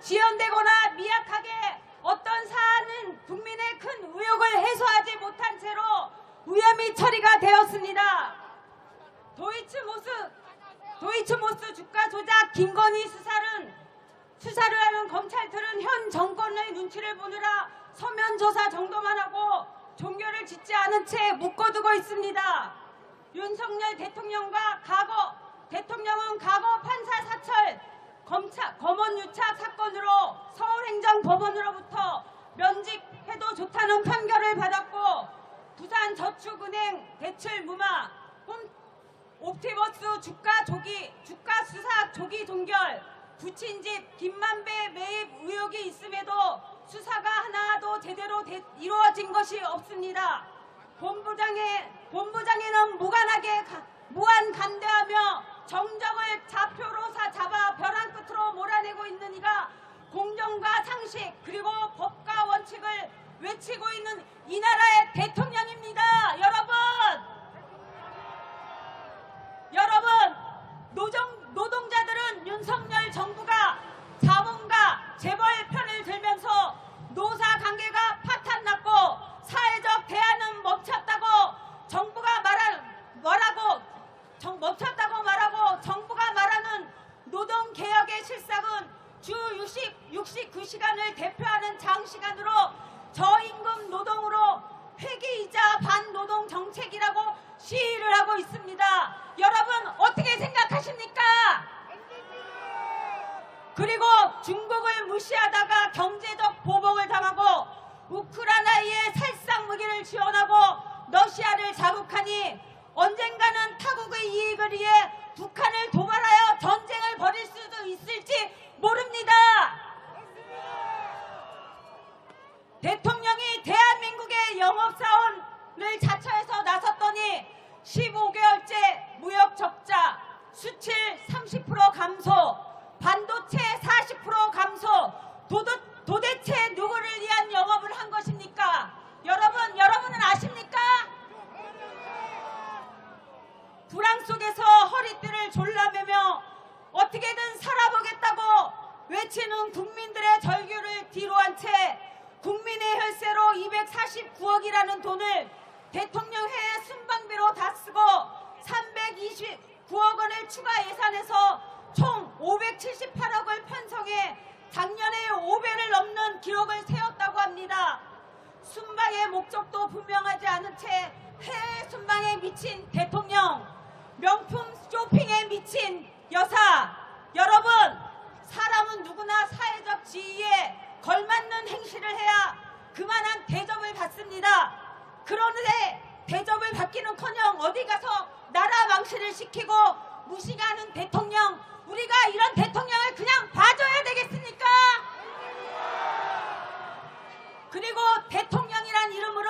지연되거나 미약하게 어떤 사안은 국민의 큰 의혹을 해소하지 못한 채로 무혐의 처리가 되었습니다. 도이치모스 주가 조작 김건희 수사를 하는 검찰들은 현 정권의 눈치를 보느라 서면 조사 정도만 하고 종결을 짓지 않은 채 묶어두고 있습니다. 윤석열 대통령은 과거 판사 사찰 검언 유착 사건으로 서울행정법원으로부터 면직해도 좋다는 판결을 받았고, 부산저축은행 대출 무마, 옵티버스 주가 수사 조기 종결, 부친집 김만배 매입 의혹이 있음에도 수사가 하나도 제대로 이루어진 것이 없습니다. 본부장에는 무한간대하며 정적을 좌표로 잡아 벼랑 끝으로 몰아내고 있는 이가 공정과 상식 그리고 법과 원칙을 외치고 있는 이 나라의 대통령입니다. 여러분, 노동자들은 윤석열 정부가 자본가 재벌 편을 들면서 노사관계가 파탄났고 사회적 대안은 멈췄다고 정부가 말하는 노동개혁의 실상은 주 69시간을 대표하는 장시간으로 저임금 노동으로 회계이자 반노동 정책이라고 시위를 하고 있습니다. 여러분, 어떻게 생각하십니까? 그리고 중국을 무시하다가 경제적 보복을 당하고 우크라이나에 살상 무기를 지원하고 러시아를 자극하니 언젠가는 타국의 이익을 위해 북한을 도발하여 전쟁을 벌일 수도 있을지 모릅니다. 대통령이 대한민국의 영업사원을 자처해서 나섰더니 15개월째 무역 적자, 수출 30% 감소, 반도체 40% 감소, 도대체 누구를 위한 영업을 한 것입니까? 여러분은 아십니까? 불황 속에서 허리띠를 졸라매며 어떻게든 살아보겠다고 외치는 국민들의 절규를 뒤로한 채 국민의 혈세로 249억이라는 돈을 대통령회의 순방비로 다 쓰고 329억 원을 추가 예산해서 총 578억을 편성해 작년에 5배를 넘는 기록을 세웠다고 합니다. 순방의 목적도 분명하지 않은 채 해외 순방에 미친 대통령, 명품 쇼핑에 미친 여사, 여러분, 사람은 누구나 사회적 지위에 걸맞는 행실을 해야 그만한 대접을 받습니다. 그런데 대접을 받기는커녕 어디 가서 나라 망신을 시키고 무시하는 대통령, 우리가 이런 대통령을 그냥 봐줘야 되겠습니까? 그리고 대통령이란 이름으로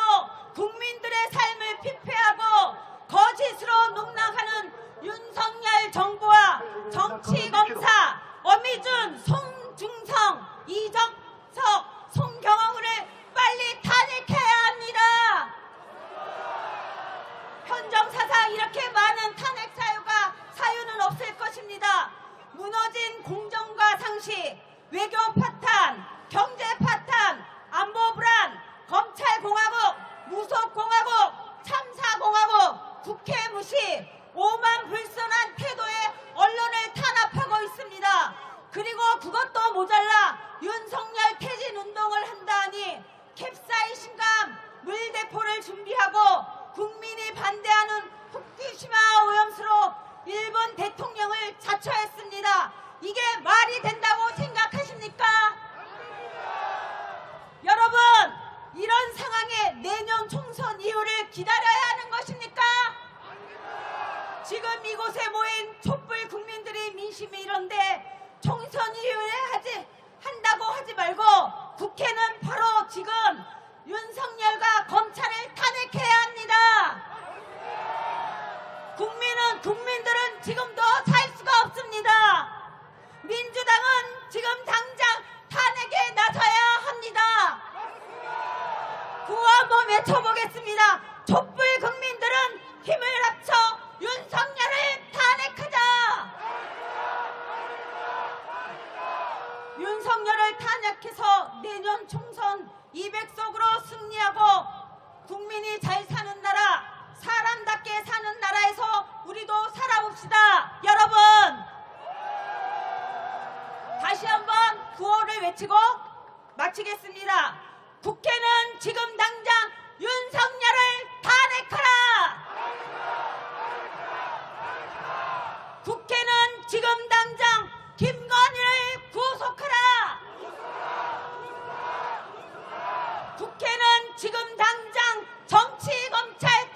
국민들의 삶을 피폐하고 거짓으로 농락하는 윤석열 정부와 정치검사 엄희준, 송중성, 이정석, 송경호를 빨리 탄핵해야 합니다. 현정사상 이렇게 많은 탄핵 사유는 없을 것입니다. 무너진 공정과 상식, 외교 파탄, 경제 파탄, 안보 불안, 검찰공화국, 무속공화국, 참사공화국, 국회 무시, 오만불선한 태도의 언론을 탄압하고 있습니다. 그리고 그것도 모자라 윤석열 퇴진운동을 한다 하니 캡사이신감 물대포를 준비하고 국민이 반대하는 후쿠시마 오염수로 일본 대통령을 자처했습니다. 이게 말이 된다고 생각하십니까? 여러분, 이런 상황에 내년 총선 이후를 기다려야 하는 것입니까? 지금 이곳에 모인 촛불 국민들의 민심이 이런데 총선 이후에 한다고 하지 말고 국회는 바로 지금 윤석열과 검찰을 탄핵해야 합니다. 국민들은 지금도 살 수가 없습니다. 민주당은 지금 당장 탄핵에 나서야 합니다. 구호 한번 외쳐보겠습니다. 촛불 국민들은 힘을 합쳐 윤석열을 탄핵하자. 윤석열을 내년 총선 200석으로 승리하고 국민이 잘 사는 나라, 사람답게 사는 나라에서 우리도 살아봅시다. 여러분, 다시 한번 구호를 외치고 마치겠습니다. 국회는 지금 당장 윤석열을 탄핵하라! 국회는 지금 당장 김건희를 구속하라! 국회는 지금 당장 정치검찰